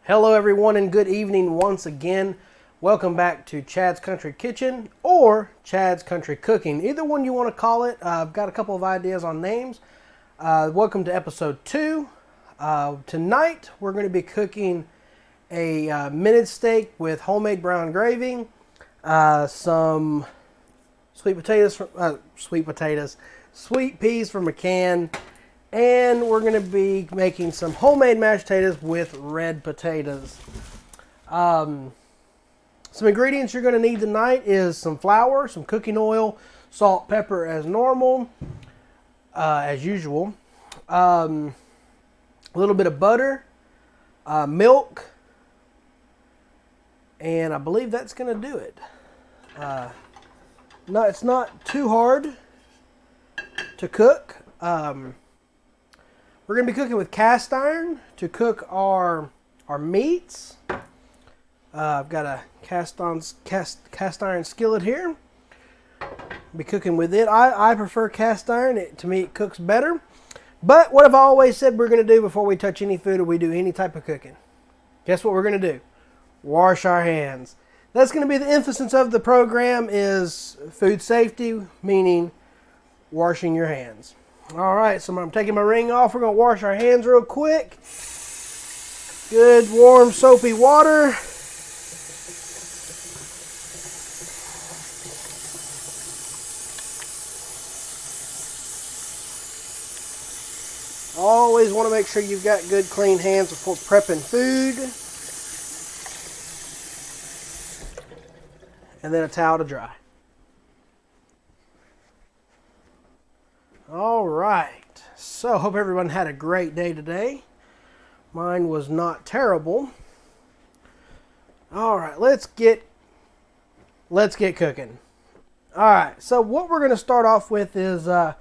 Hello everyone and good evening once again. Welcome back to Chad's Country Kitchen or Chad's Country Cooking. Either one you want to call it. I've got a couple of ideas on names. Welcome to episode 2. Tonight we're going to be cooking a minute steak with homemade brown gravy, some sweet peas from a can, and we're going to be making some homemade mashed potatoes with red potatoes. Some ingredients you're going to need tonight is some flour, some cooking oil, salt, pepper as normal, as usual, a little bit of butter, milk, and I believe that's going to do it. No, it's not too hard to cook. We're going to be cooking with cast iron to cook our meats. I've got a cast iron skillet here. I'll be cooking with it. I prefer cast iron. To me, it cooks better. But what I've always said we're going to do before we touch any food or we do any type of cooking. Guess what we're going to do? Wash our hands. That's going to be the emphasis of the program, is food safety, meaning washing your hands. All right, so I'm taking my ring off. We're going to wash our hands real quick. Good, warm, soapy water. Always want to make sure you've got good, clean hands before prepping food. And then a towel to dry. All right, so hope everyone had a great day today. Mine was not terrible. All right, let's get cooking. All right, so what we're going to start off with is got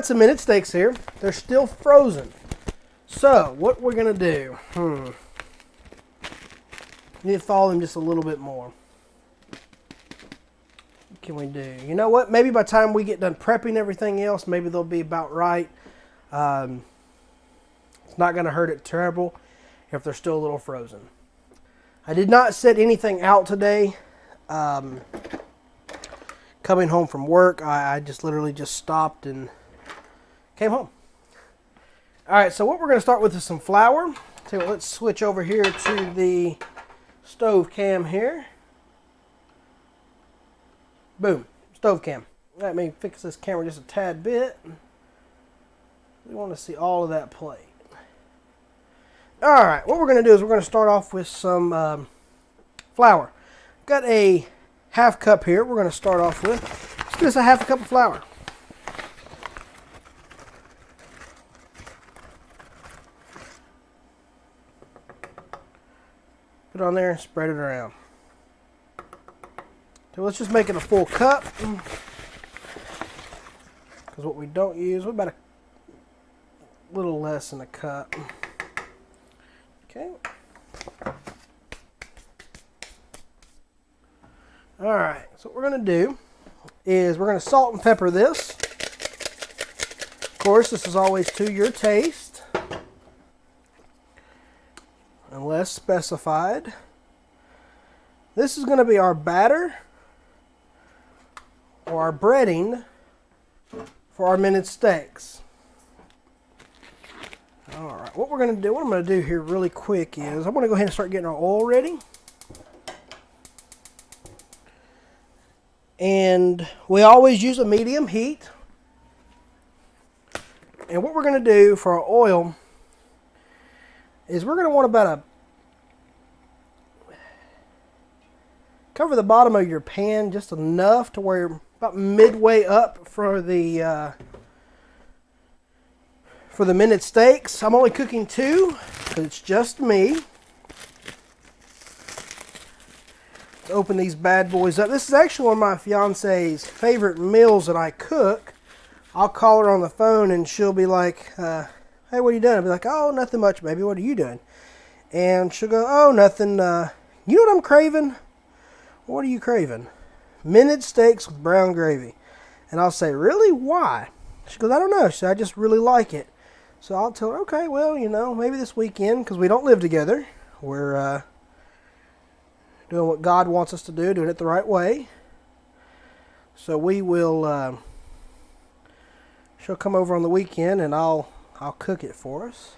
some minute steaks here. They're still frozen. So what we're going to do? Need to thaw them just a little bit more. Can we do? You know what? Maybe by the time we get done prepping everything else, maybe they'll be about right. It's not going to hurt it terrible if they're still a little frozen. I did not set anything out today. Coming home from work, I just literally just stopped and came home. All right, so what we're going to start with is some flour. So let's switch over here to the stove cam here. Boom, stove cam. Let me fix this camera just a tad bit. We want to see all of that plate. All right, what we're going to do is we're going to start off with some flour. Got a half cup here. We're going to start off with just a half a cup of flour. Put it on there and spread it around. So let's just make it a full cup, because what we don't use, we're about a little less than a cup. Okay. All right, so what we're going to do is we're going to salt and pepper this. Of course, this is always to your taste, unless specified. This is going to be our batter, or our breading for our minute steaks. All right, what I'm going to do here really quick is I'm going to go ahead and start getting our oil ready. And we always use a medium heat. And what we're going to do for our oil is we're going to want about cover the bottom of your pan just enough to where you're about midway up for the minute steaks. I'm only cooking 2 because it's just me. Let's open these bad boys up. This is actually one of my fiance's favorite meals that I cook. I'll call her on the phone and she'll be like, hey, what are you doing? I'll be like, oh, nothing much, baby. What are you doing? And she'll go, oh, nothing. You know what I'm craving? What are you craving? Minute steaks with brown gravy. And I'll say, really? Why? She goes, I don't know. She said, I just really like it. So I'll tell her, okay, well, maybe this weekend, because we don't live together. We're doing what God wants us to do, doing it the right way. So we will, she'll come over on the weekend and I'll cook it for us.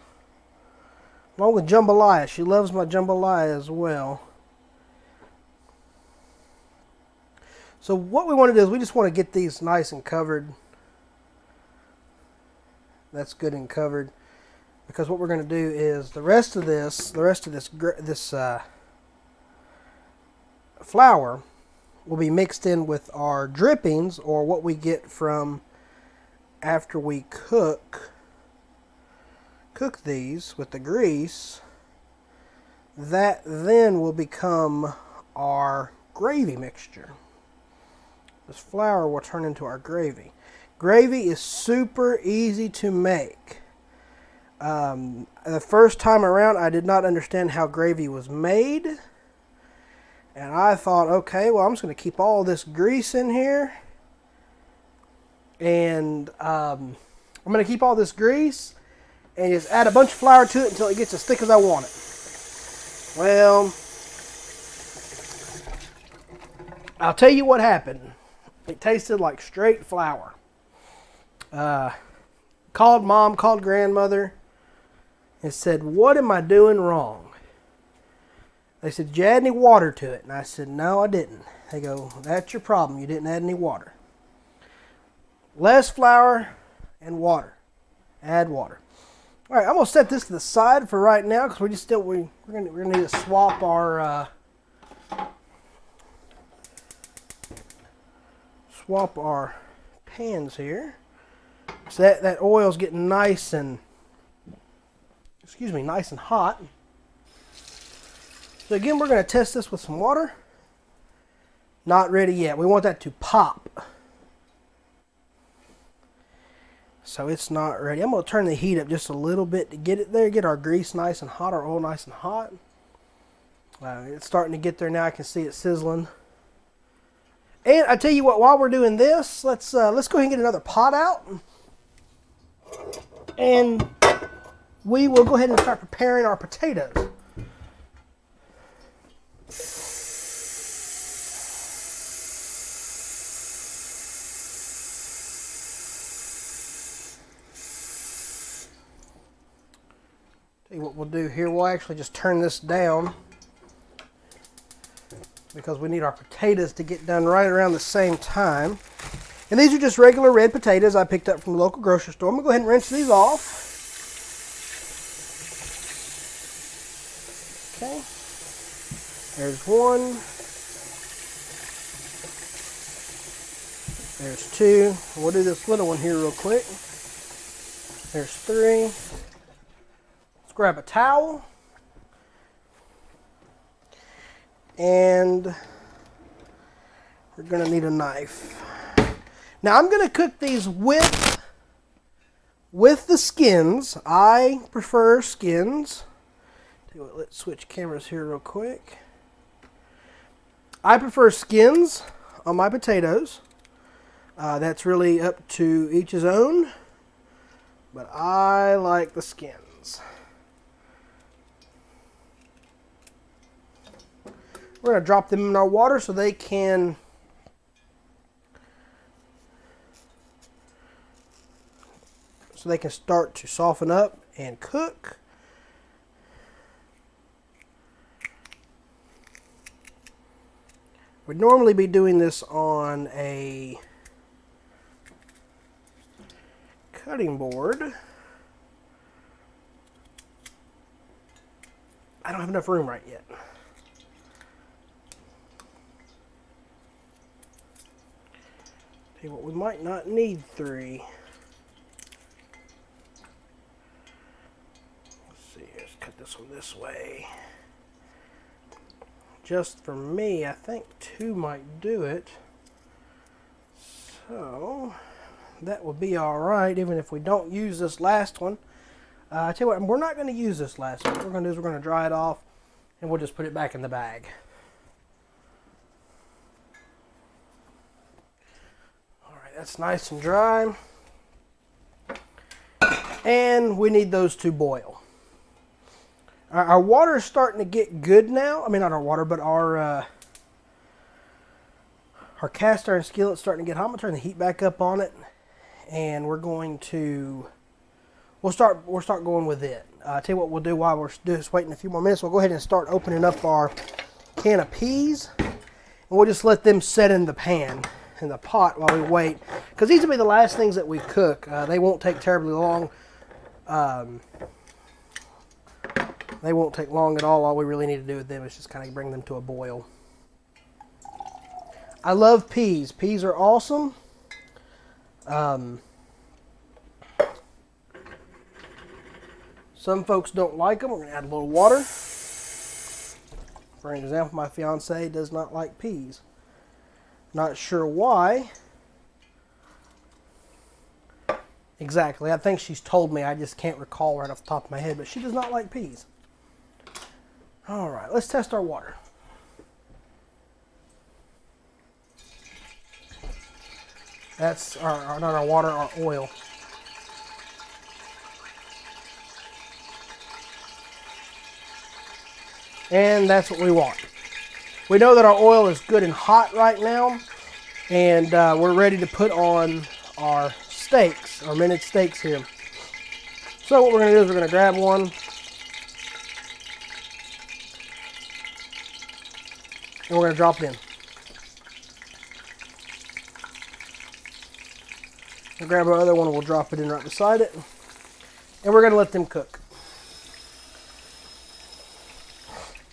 Along with jambalaya. She loves my jambalaya as well. So what we want to do is we just want to get these nice and covered. That's good and covered. Because what we're going to do is the rest of this flour will be mixed in with our drippings, or what we get from after we cook these with the grease. That then will become our gravy mixture. This flour will turn into our gravy. Gravy is super easy to make. The first time around, I did not understand how gravy was made. And I thought, okay, well, I'm just going to keep all this grease in here. And I'm going to keep all this grease and just add a bunch of flour to it until it gets as thick as I want it. Well, I'll tell you what happened. It tasted like straight flour. Called mom, called grandmother, and said, what am I doing wrong? They said, did you add any water to it? And I said, no, I didn't. They go, that's your problem. You didn't add any water. Less flour and water. Add water. All right, I'm gonna set this to the side for right now because we're gonna need to swap our pans here. So that oil's getting nice and hot. So again, we're gonna test this with some water. Not ready yet. We want that to pop. So it's not ready. I'm going to turn the heat up just a little bit to get it there. Get our grease nice and hot, our oil nice and hot. It's starting to get there now. I can see it sizzling. And I tell you what, while we're doing this, let's go ahead and get another pot out. And we will go ahead and start preparing our potatoes. What we'll do here, we'll actually just turn this down because we need our potatoes to get done right around the same time. And these are just regular red potatoes I picked up from the local grocery store. I'm going to go ahead and rinse these off. Okay. There's one. There's two. We'll do this little one here real quick. There's three. Grab a towel and we're going to need a knife. Now I'm going to cook these with the skins. I prefer skins. Let's switch cameras here real quick. I prefer skins on my potatoes. That's really up to each his own, but I like the skins. We're going to drop them in our water so they can start to soften up and cook. We'd normally be doing this on a cutting board. I don't have enough room right yet. What we might not need three. Let's see, let's cut this one this way. Just for me, I think two might do it. So that will be all right, even if we don't use this last one. I tell you what, we're not going to use this last one. What we're going to do is we're going to dry it off, and we'll just put it back in the bag. That's nice and dry. And we need those to boil. Our water is starting to get good now. I mean, not our water, but our cast iron skillet's starting to get hot. I'm going to turn the heat back up on it. And we're going to, we'll start going with it. Tell you what we'll do while we're just waiting a few more minutes. We'll go ahead and start opening up our can of peas. And we'll just let them set in the pan, in the pot, while we wait. Because these will be the last things that we cook. They won't take terribly long. They won't take long at all. All we really need to do with them is just kind of bring them to a boil. I love peas. Peas are awesome. Some folks don't like them. We're going to add a little water. For an example, my fiance does not like peas. Not sure why. Exactly. I think she's told me. I just can't recall right off the top of my head. But she does not like peas. All right. Let's test our water. That's not our water, our oil. And that's what we want. We know that our oil is good and hot right now. And we're ready to put on our steaks, our minute steaks here. So what we're going to do is we're going to grab one. And we're going to drop it in. We'll grab our other one and we'll drop it in right beside it. And we're going to let them cook.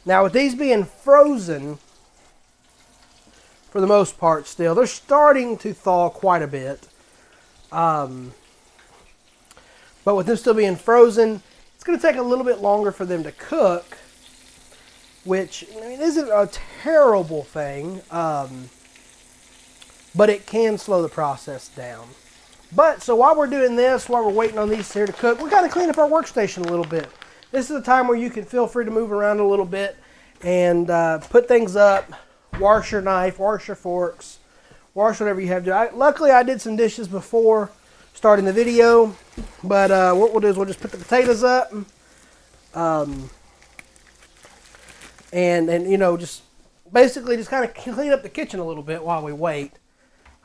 Now with these being frozen, for the most part still, they're starting to thaw quite a bit. But with them still being frozen, it's going to take a little bit longer for them to cook, which isn't a terrible thing, but it can slow the process down. But, so while we're doing this, while we're waiting on these here to cook, we got to clean up our workstation a little bit. This is a time where you can feel free to move around a little bit and put things up, wash your knife, wash your forks, wash whatever you have to do. Luckily, I did some dishes before starting the video, but what we'll do is we'll just put the potatoes up, and you know, just basically just kind of clean up the kitchen a little bit while we wait.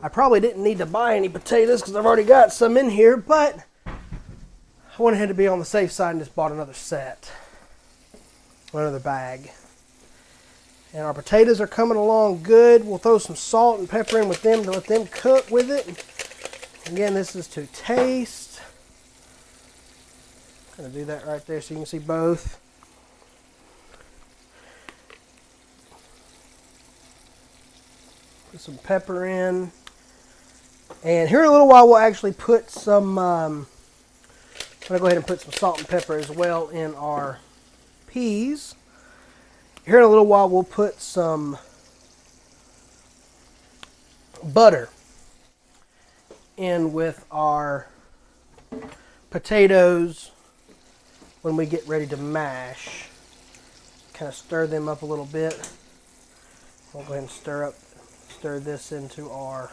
I probably didn't need to buy any potatoes because I've already got some in here, but I went ahead to be on the safe side and just bought another set, another bag. And our potatoes are coming along good. We'll throw some salt and pepper in with them to let them cook with it. Again, this is to taste. I'm going to do that right there so you can see both. Put some pepper in. And here in a little while we'll actually put some, I'm going to go ahead and put some salt and pepper as well in our peas. Here in a little while we'll put some butter in with our potatoes when we get ready to mash. Kind of stir them up a little bit. We'll go ahead and stir this into our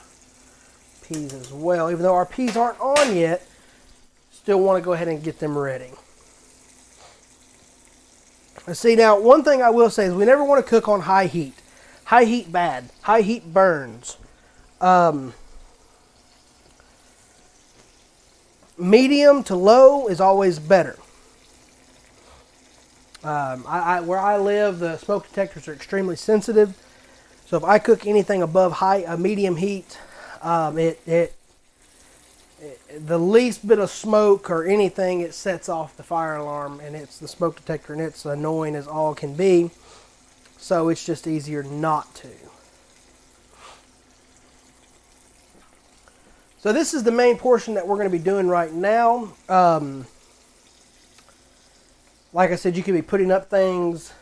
peas as well. Even though our peas aren't on yet, still want to go ahead and get them ready. Let's see, now one thing I will say is we never want to cook on high heat. High heat bad. High heat burns. Medium to low is always better. Where I live, the smoke detectors are extremely sensitive. So if I cook anything above medium heat, the least bit of smoke or anything, it sets off the fire alarm, and it's the smoke detector, and it's annoying as all can be. So it's just easier not to. So this is the main portion that we're going to be doing right now. Like I said, you could be putting up things,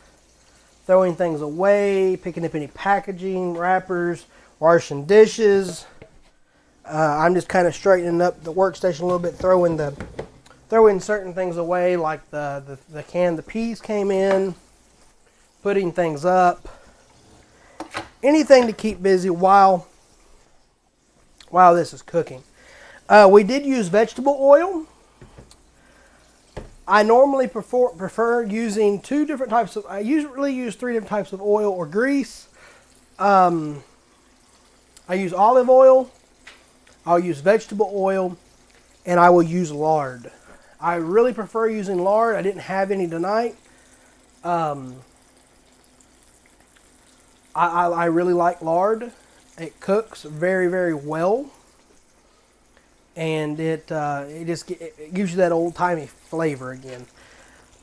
throwing things away, picking up any packaging, wrappers, washing dishes. I'm just kind of straightening up the workstation a little bit, throwing certain things away, like the can the peas came in, putting things up, anything to keep busy while this is cooking. We did use vegetable oil. I normally prefer using two different types of, I usually use three different types of oil or grease. I use olive oil, I'll use vegetable oil, and I will use lard. I really prefer using lard. I didn't have any tonight. I really like lard. It cooks very, very well. And it gives you that old-timey flavor again.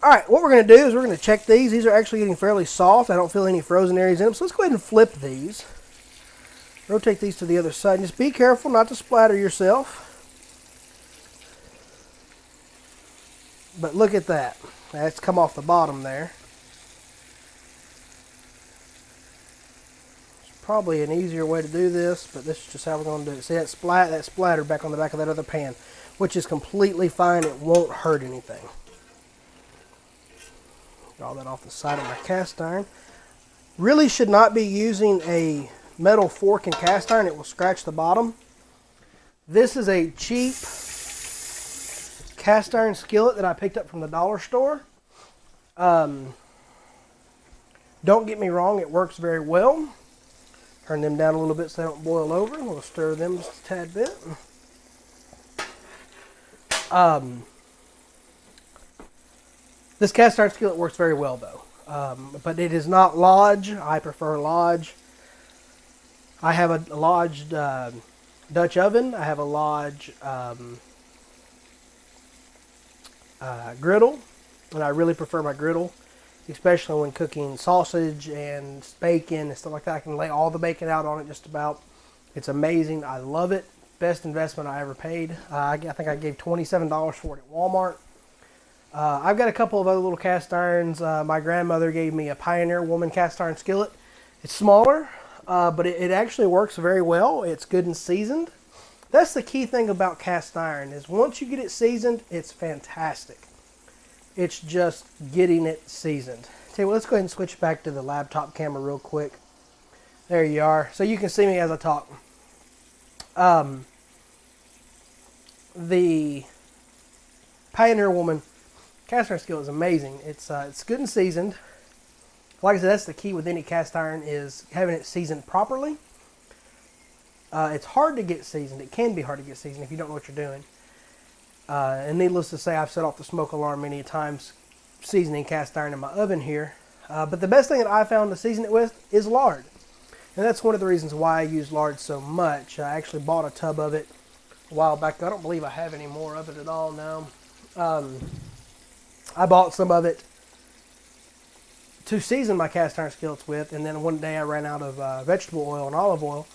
All right, what we're going to do is we're going to check these. These are actually getting fairly soft. I don't feel any frozen areas in them. So let's go ahead and flip these. Rotate these to the other side. Just be careful not to splatter yourself. But look at that. That's come off the bottom there. There's probably an easier way to do this, but this is just how we're going to do it. See that splatter back on the back of that other pan, which is completely fine. It won't hurt anything. Get all that off the side of my cast iron. Really should not be using a metal fork and cast iron. It will scratch the bottom. This is a cheap cast iron skillet that I picked up from the dollar store. Don't get me wrong, it works very well. Turn them down a little bit so they don't boil over. We'll stir them just a tad bit. This cast iron skillet works very well though. But it is not Lodge. I prefer Lodge. I have a Lodge Dutch oven. I have a Lodge griddle, and I really prefer my griddle, especially when cooking sausage and bacon and stuff like that. I can lay all the bacon out on it just about. It's amazing. I love it. Best investment I ever paid. I think I gave $27 for it at Walmart. I've got a couple of other little cast irons. My grandmother gave me a Pioneer Woman cast iron skillet. It's smaller, but it actually works very well. It's good and seasoned. That's the key thing about cast iron is once you get it seasoned, it's fantastic. It's just getting it seasoned. Tell you what, let's go ahead and switch back to the laptop camera real quick. There you are. So you can see me as I talk. The Pioneer Woman cast iron skillet is amazing. It's good and seasoned. Like I said, that's the key with any cast iron is having it seasoned properly. It's hard to get seasoned. It can be hard to get seasoned if you don't know what you're doing. And needless to say, I've set off the smoke alarm many times seasoning cast iron in my oven here. But the best thing that I found to season it with is lard. And that's one of the reasons why I use lard so much. I actually bought a tub of it a while back. I don't believe I have any more of it at all now. I bought some of it to season my cast iron skillets with, and then one day I ran out of vegetable oil and olive oil,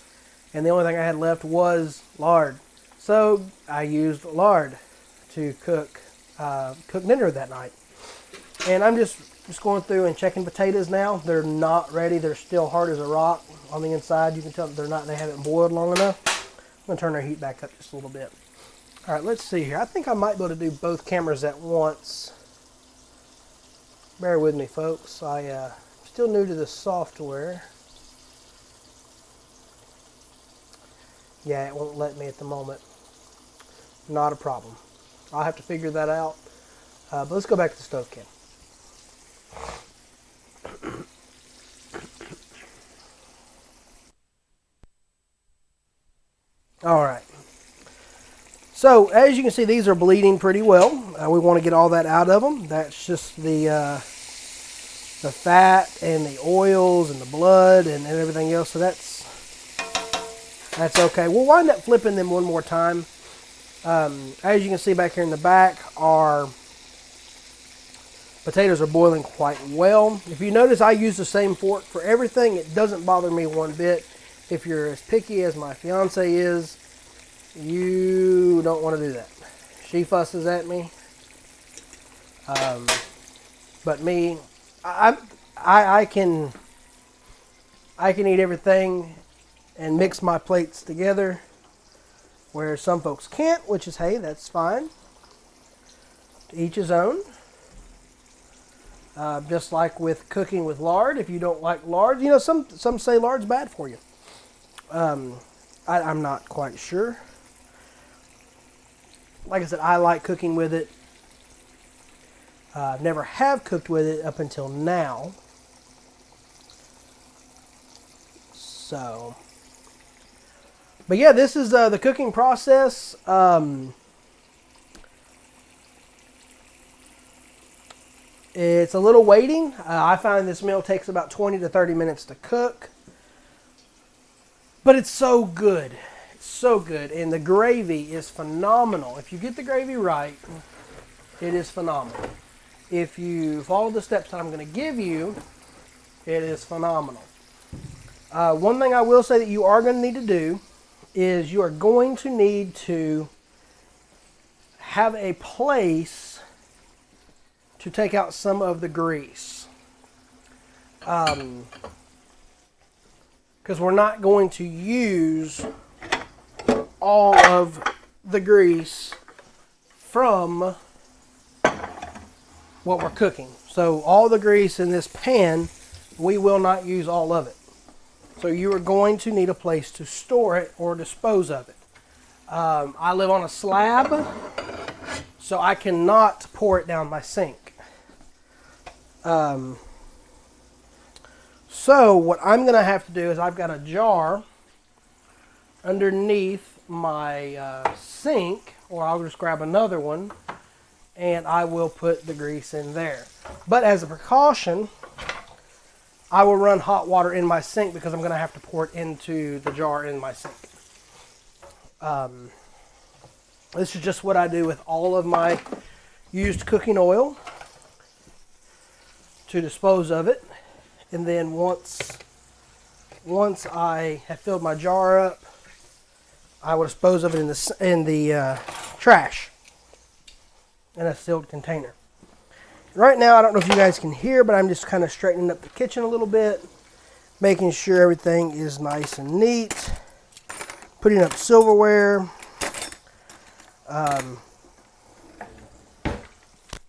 and the only thing I had left was lard. So I used lard to cook dinner that night. And I'm just going through and checking potatoes now. They're not ready. They're still hard as a rock on the inside. You can tell that they haven't boiled long enough. I'm going to turn their heat back up just a little bit. All right, let's see here. I think I might be able to do both cameras at once. Bear with me, folks. I'm still new to this software. Yeah, it won't let me at the moment. Not a problem. I'll have to figure that out. But let's go back to the stove cam. All right. So as you can see, these are bleeding pretty well. We want to get all that out of them. That's just the fat and the oils and the blood and everything else. So that's okay. We'll wind up flipping them one more time. As you can see back here in the back, our potatoes are boiling quite well. If you notice, I use the same fork for everything. It doesn't bother me one bit. If you're as picky as my fiance is, you don't want to do that. She fusses at me. But me, I can eat everything and mix my plates together, where some folks can't, which is, hey, that's fine. To each his own. Just like with cooking with lard, if you don't like lard, you know, some say lard's bad for you. I'm not quite sure. Like I said, I like cooking with it. Never have cooked with it up until now. So, but yeah, this is the cooking process. It's a little waiting. I find this meal takes about 20 to 30 minutes to cook. But it's so good. It's so good. And the gravy is phenomenal. If you get the gravy right, it is phenomenal. If you follow the steps that I'm going to give you, it is phenomenal. One thing I will say that you are going to need to do is you are going to need to have a place to take out some of the grease. Because we're not going to use all of the grease from what we're cooking. So all the grease in this pan, we will not use all of it. So you are going to need a place to store it or dispose of it. I live on a slab, so I cannot pour it down my sink. So what I'm going to have to do is I've got a jar underneath my sink, or I'll just grab another one, and I will put the grease in there. But as a precaution, I will run hot water in my sink because I'm going to have to pour it into the jar in my sink. This is just what I do with all of my used cooking oil to dispose of it. And then once I have filled my jar up, I will dispose of it in the trash in a sealed container. Right now, I don't know if you guys can hear, but I'm just kind of straightening up the kitchen a little bit, making sure everything is nice and neat, putting up silverware,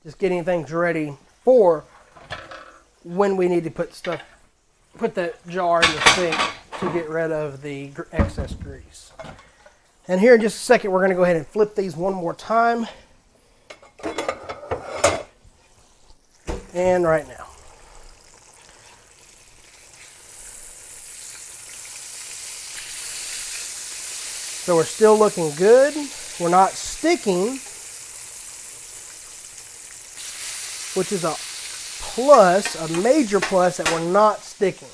just getting things ready for when we need to put the jar in the sink to get rid of the excess grease. And here in just a second, we're going to go ahead and flip these one more time. And right now. So we're still looking good. We're not sticking, which is a plus, a major plus, that we're not sticking.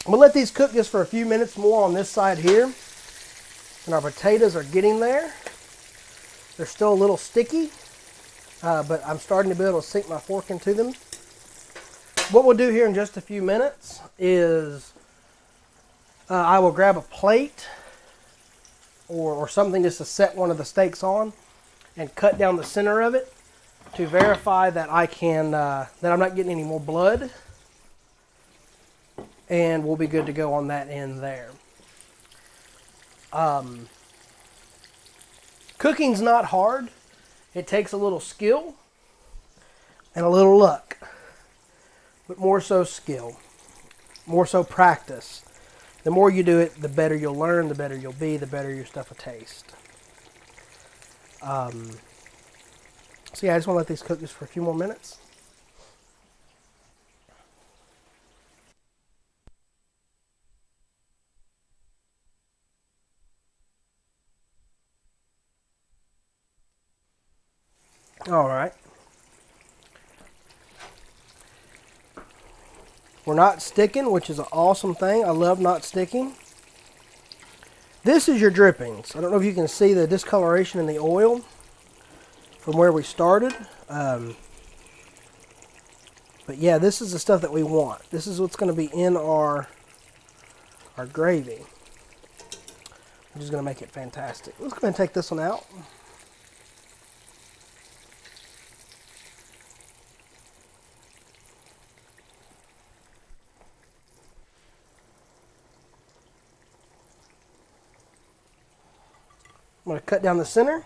We'll let these cook just for a few minutes more on this side here. And our potatoes are getting there. They're still a little sticky. But I'm starting to be able to sink my fork into them. What we'll do here in just a few minutes is I will grab a plate or something just to set one of the steaks on and cut down the center of it to verify that that I'm not getting any more blood, and we'll be good to go on that end there. Cooking's not hard. It takes a little skill and a little luck, but more so skill, more so practice. The more you do it, the better you'll learn, the better you'll be, the better your stuff will taste. So yeah, I just want to let these cook just for a few more minutes. All right. We're not sticking, which is an awesome thing. I love not sticking. This is your drippings. I don't know if you can see the discoloration in the oil from where we started. But yeah, this is the stuff that we want. This is what's going to be in our gravy, which is going to make it fantastic. Let's go ahead and take this one out. I'm going to cut down the center,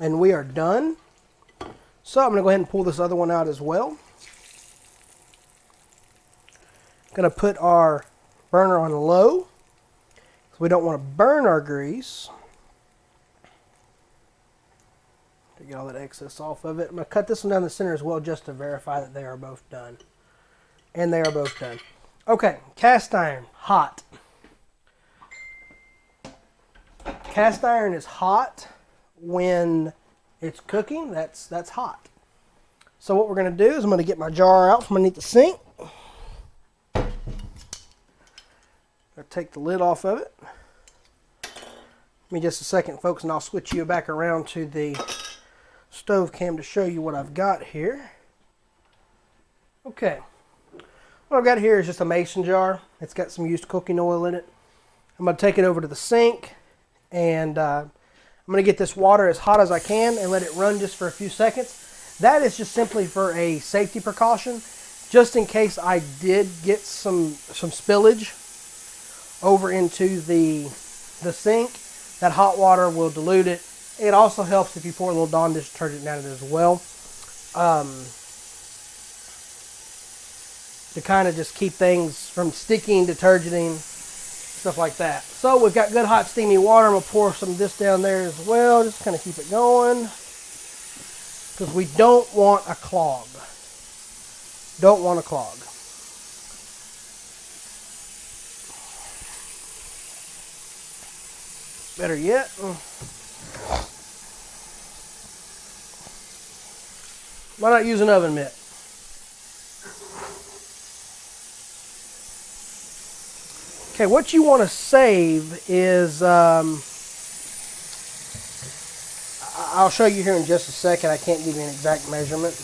and we are done. So I'm going to go ahead and pull this other one out as well. Going to put our burner on low, so we don't want to burn our grease. Get all that excess off of it. I'm going to cut this one down the center as well just to verify that they are both done. And they are both done. Okay, cast iron, hot. Cast iron is hot when it's cooking. That's hot. So what we're going to do is I'm going to get my jar out from underneath the sink. I'll take the lid off of it. Give me just a second, folks, and I'll switch you back around to the stove cam to show you what I've got here. Okay. What I've got here is just a mason jar. It's got some used cooking oil in it. I'm going to take it over to the sink, and I'm going to get this water as hot as I can and let it run just for a few seconds. That is just simply for a safety precaution, just in case I did get some spillage over into the sink. That hot water will dilute it. It also helps if you pour a little Dawn dish detergent down it as well. To kind of just keep things from sticking, detergenting, stuff like that. So we've got good hot steamy water. I'm going to pour some of this down there as well. Just kind of keep it going. Because we don't want a clog. Don't want a clog. Better yet, why not use an oven mitt? Okay, what you want to save is, I'll show you here in just a second. I can't give you an exact measurement.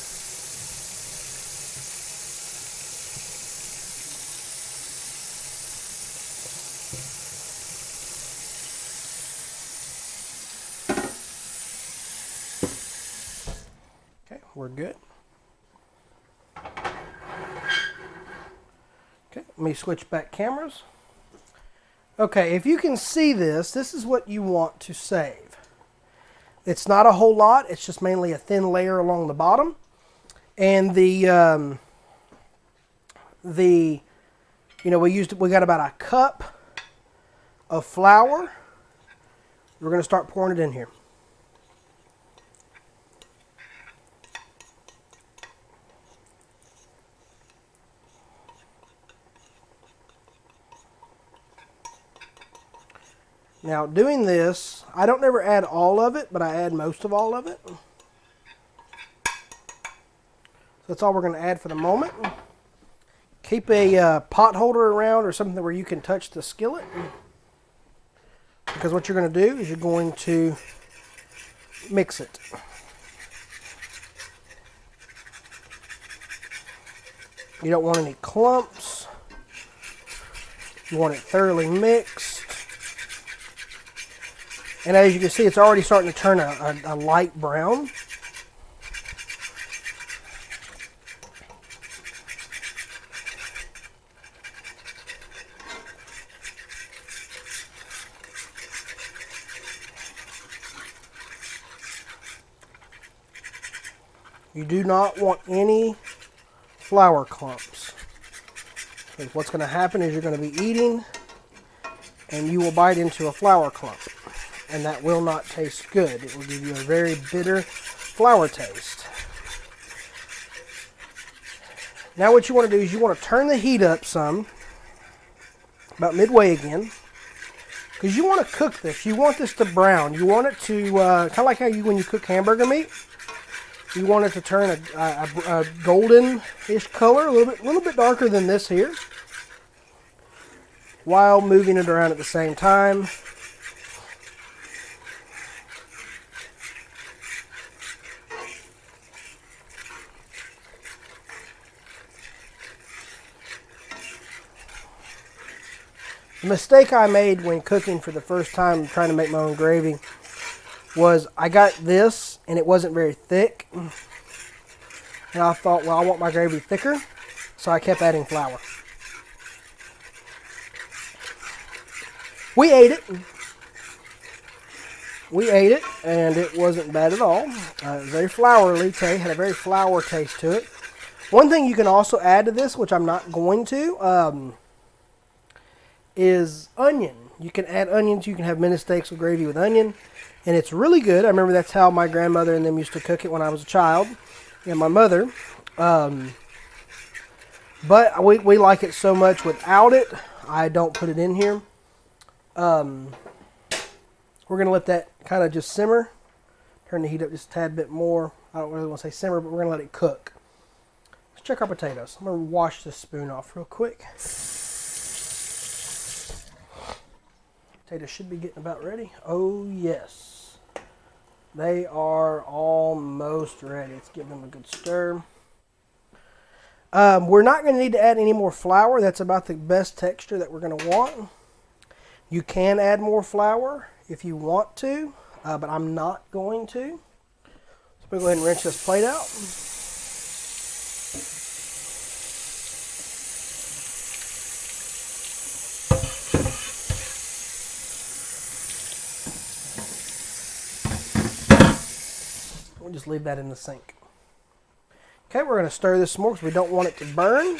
Okay, we're good. Okay, let me switch back cameras. Okay, if you can see this, this is what you want to save. It's not a whole lot. It's just mainly a thin layer along the bottom. And we got about a cup of flour. We're going to start pouring it in here. Now, doing this, I don't never add all of it, but I add most of all of it. So that's all we're going to add for the moment. Keep a pot holder around or something where you can touch the skillet. Because what you're going to do is you're going to mix it. You don't want any clumps. You want it thoroughly mixed. And as you can see, it's already starting to turn a light brown. You do not want any flour clumps. Because what's going to happen is you're going to be eating and you will bite into a flour clump. And that will not taste good. It will give you a very bitter flour taste. Now what you want to do is you want to turn the heat up some, about midway again, because you want to cook this. You want this to brown. You want it to, kind of like how when you cook hamburger meat, you want it to turn a golden-ish color, a little bit darker than this here, while moving it around at the same time. The mistake I made when cooking for the first time trying to make my own gravy was I got this and it wasn't very thick. And I thought, well, I want my gravy thicker, so I kept adding flour. We ate it. And it wasn't bad at all. Very flourly, had a very flour taste to it. One thing you can also add to this, which I'm not going to, is onion. You can add onions. You can have mini steaks with gravy with onion. And it's really good. I remember that's how my grandmother and them used to cook it when I was a child, and my mother. But we like it so much without it, I don't put it in here. We're going to let that kind of just simmer. Turn the heat up just a tad bit more. I don't really want to say simmer, but we're going to let it cook. Let's check our potatoes. I'm going to wash this spoon off real quick. Potatoes should be getting about ready. Oh, yes. They are almost ready. Let's give them a good stir. We're not going to need to add any more flour. That's about the best texture that we're going to want. You can add more flour if you want to, but I'm not going to. So we'll go ahead and rinse this plate out. We'll just leave that in the sink. Okay, we're going to stir this some more because we don't want it to burn.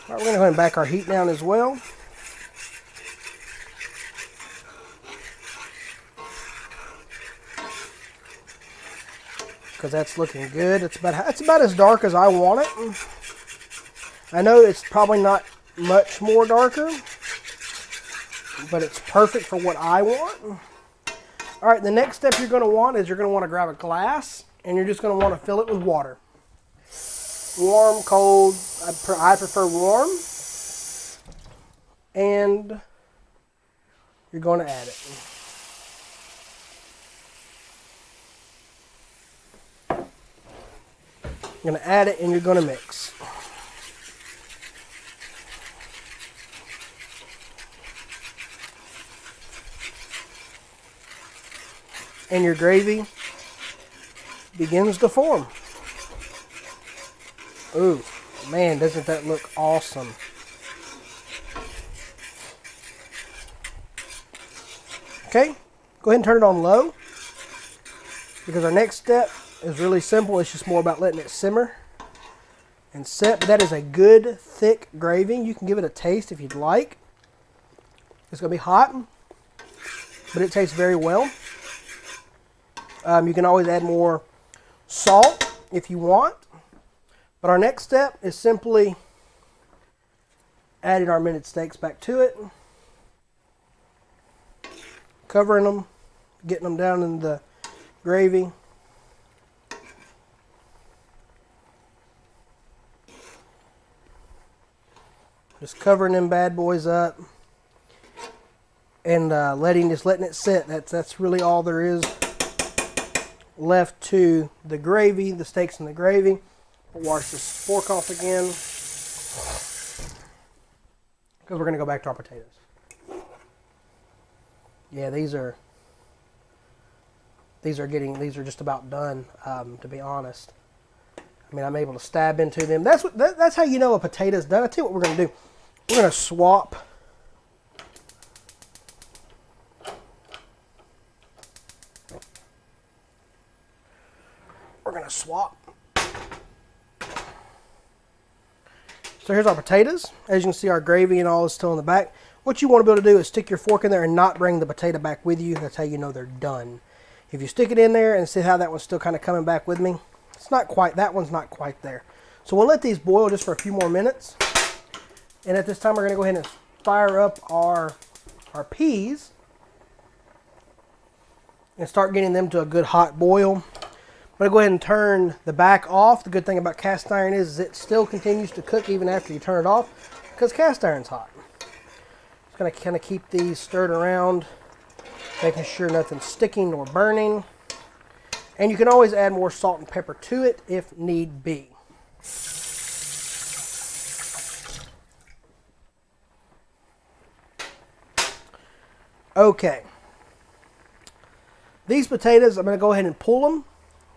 All right, we're going to go ahead and back our heat down as well. Because that's looking good. It's about as dark as I want it. I know it's probably not much more darker, but it's perfect for what I want. All right, the next step you're going to want is you're going to want to grab a glass, and you're just going to want to fill it with water. Warm, cold, I prefer warm. And you're going to add it. You're going to add it and you're going to mix. And your gravy begins to form. Ooh, man, doesn't that look awesome? Okay, go ahead and turn it on low, because our next step is really simple. It's just more about letting it simmer and set. But that is a good, thick gravy. You can give it a taste if you'd like. It's going to be hot, but it tastes very well. You can always add more salt if you want. But our next step is simply adding our minute steaks back to it. Covering them, getting them down in the gravy. Just covering them bad boys up. And letting it sit. That's really all there is left to the gravy, the steaks and the gravy. We'll wash this fork off again, because we're going to go back to our potatoes. Yeah, these are just about done, to be honest. I mean, I'm able to stab into them. That's how you know a potato's done. I'll tell you what we're going to do. We're going to swap. We're going to swap. So here's our potatoes. As you can see, our gravy and all is still in the back. What you want to be able to do is stick your fork in there and not bring the potato back with you. That's how you know they're done. If you stick it in there and see how that one's still kind of coming back with me, it's not quite, that one's not quite there. So we'll let these boil just for a few more minutes. And at this time, we're going to go ahead and fire up our peas and start getting them to a good hot boil. I'm going to go ahead and turn the back off. The good thing about cast iron is it still continues to cook even after you turn it off, because cast iron's hot. Just going to kind of keep these stirred around, making sure nothing's sticking or burning. And you can always add more salt and pepper to it if need be. Okay. These potatoes, I'm going to go ahead and pull them.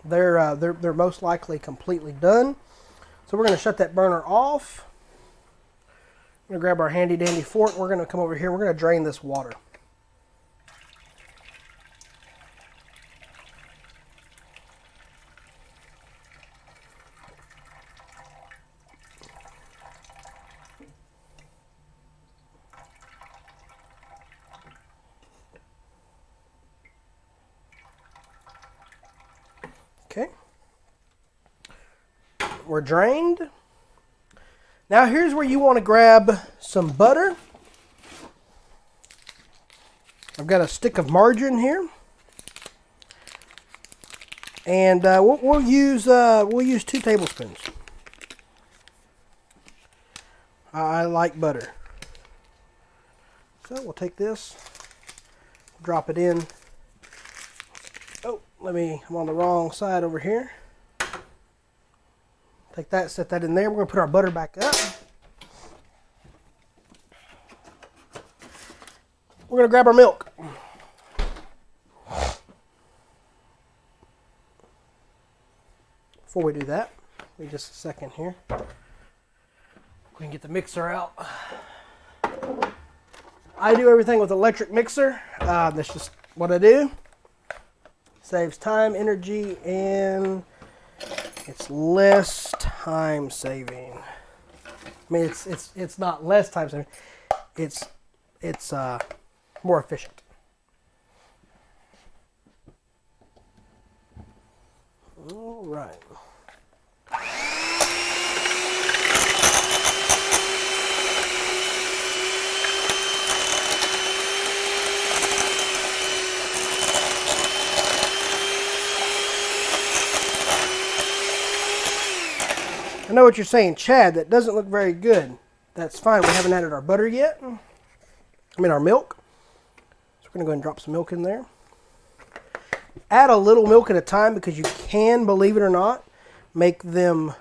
They're most likely completely done. So we're going to shut that burner off. I'm going to grab our handy dandy fork. We're going to come over here. We're going to drain this water. were drained. Now here's where you want to grab some butter. I've got a stick of margarine here, and we'll use 2 tablespoons. I like butter, so we'll take this, drop it in. Oh, I'm on the wrong side over here. Take that, set that in there. We're going to put our butter back up. We're going to grab our milk. Before we do that, wait just a second here. We can get the mixer out. I do everything with electric mixer. That's just what I do. Saves time, energy, and it's less time saving. I mean, it's not less time saving. It's more efficient. All right. I know what you're saying, Chad. That doesn't look very good. That's fine. We haven't added our butter yet. Our milk. So we're going to go ahead and drop some milk in there. Add a little milk at a time because you can, believe it or not, make them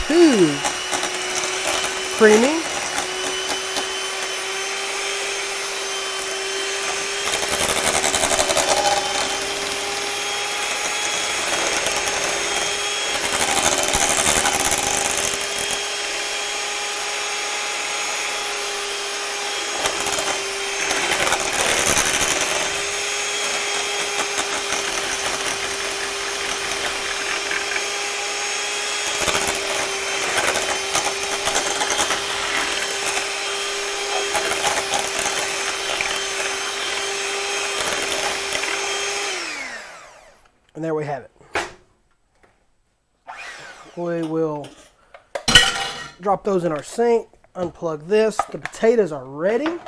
too creamy. And there we have it. We will drop those in our sink, unplug this. The potatoes are ready.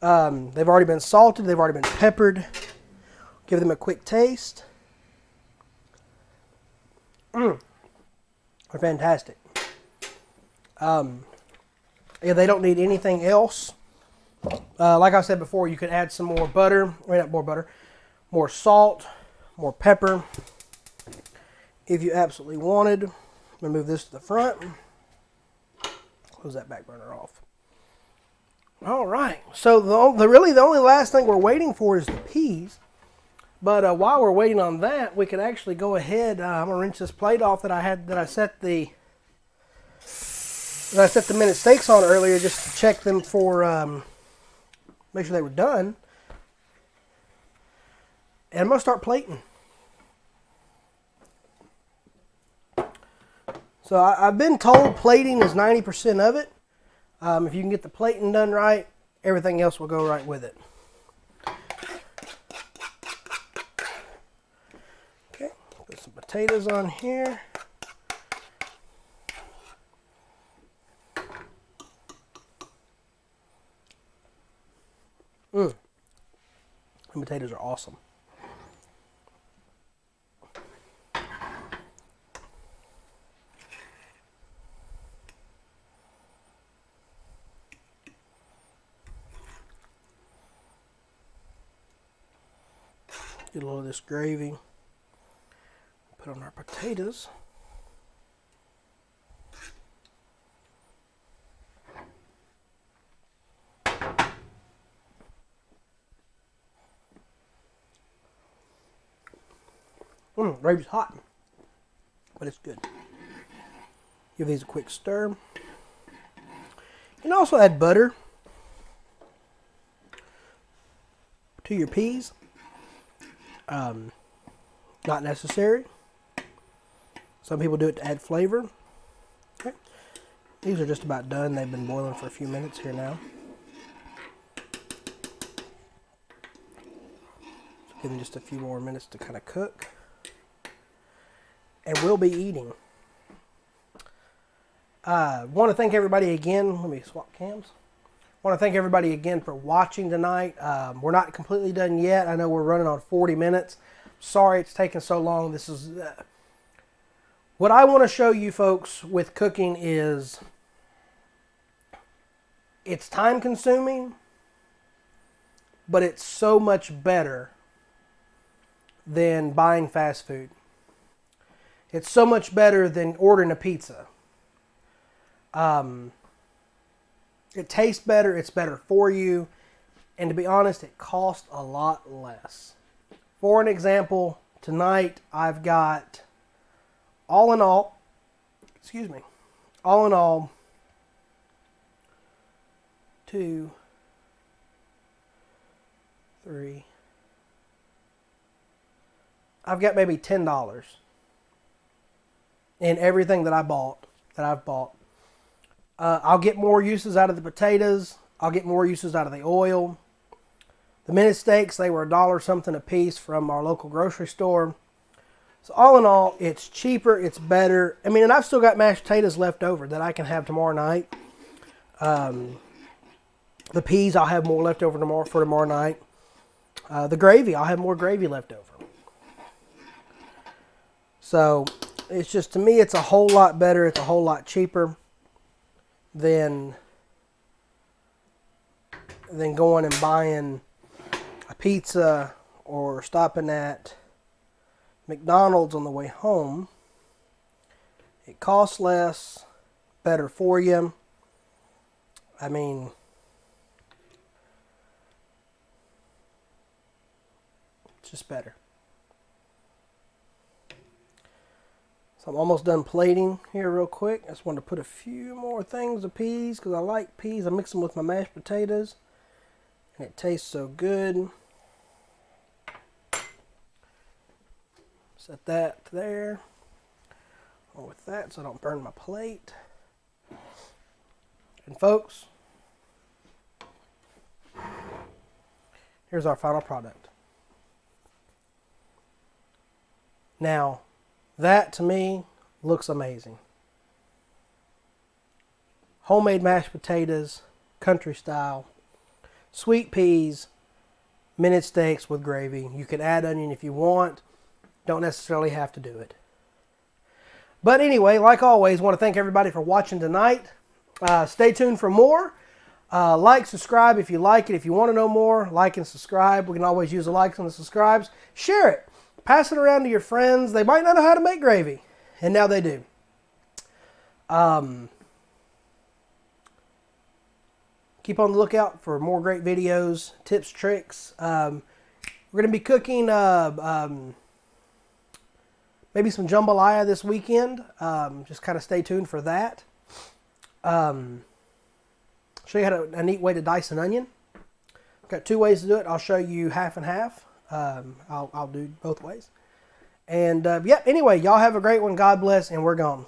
They've already been salted. They've already been peppered. Give them a quick taste. They're fantastic. Yeah, they don't need anything else. Like I said before, you could add some more butter. Not more butter. More salt. More pepper if you absolutely wanted. I'm going to move this to the front. Close that back burner off. All right. So really the only last thing we're waiting for is the peas. But while we're waiting on that, we can actually go ahead. I'm going to rinse this plate off that I set the minute steaks on earlier just to check them for make sure they were done. And I'm going to start plating. So I've been told plating is 90% of it. If you can get the plating done right, everything else will go right with it. Okay, put some potatoes on here. The potatoes are awesome. Get a little of this gravy. Put on our potatoes. Gravy's hot, but it's good. Give these a quick stir. You can also add butter to your peas. Not necessary. Some people do it to add flavor. Okay. These are just about done. They've been boiling for a few minutes here now. So give them just a few more minutes to kind of cook. And we'll be eating. Want to thank everybody again. Let me swap cams. Want to thank everybody again for watching tonight. We're not completely done yet. I know we're running on 40 minutes. Sorry it's taking so long. This is what I want to show you folks with cooking is it's time consuming, but it's so much better than buying fast food. It's so much better than ordering a pizza. It tastes better, it's better for you, and to be honest, it costs a lot less. For an example, tonight I've got, all in all, 2, 3, I've got maybe $10 in everything that I've bought. I'll get more uses out of the potatoes. I'll get more uses out of the oil. The minute steaks, they were $1 something a piece from our local grocery store. So all in all, it's cheaper, it's better. I mean, and I've still got mashed potatoes left over that I can have tomorrow night. The peas, I'll have more left over for tomorrow night. The gravy, I'll have more gravy left over. So it's just, to me, it's a whole lot better. It's a whole lot cheaper than going and buying a pizza or stopping at McDonald's on the way home. It costs less, better for you. I mean, it's just better. So I'm almost done plating here real quick. I just want to put a few more things of peas because I like peas. I mix them with my mashed potatoes and it tastes so good. Set that there. On with that so I don't burn my plate. And folks, here's our final product. Now, that to me looks amazing. Homemade mashed potatoes, country style, sweet peas, minute steaks with gravy. You can add onion if you want. Don't necessarily have to do it. But anyway, like always, I want to thank everybody for watching tonight. Stay tuned for more. Like, subscribe if you like it. If you want to know more, like and subscribe. We can always use the likes and the subscribes. Share it. Pass it around to your friends. They might not know how to make gravy, and now they do. Keep on the lookout for more great videos, tips, tricks. We're going to be cooking maybe some jambalaya this weekend. Just kind of stay tuned for that. Show you how a neat way to dice an onion. I've got 2 ways to do it. I'll show you half and half. I'll do both ways. And yeah, anyway, y'all have a great one. God bless, and we're gone.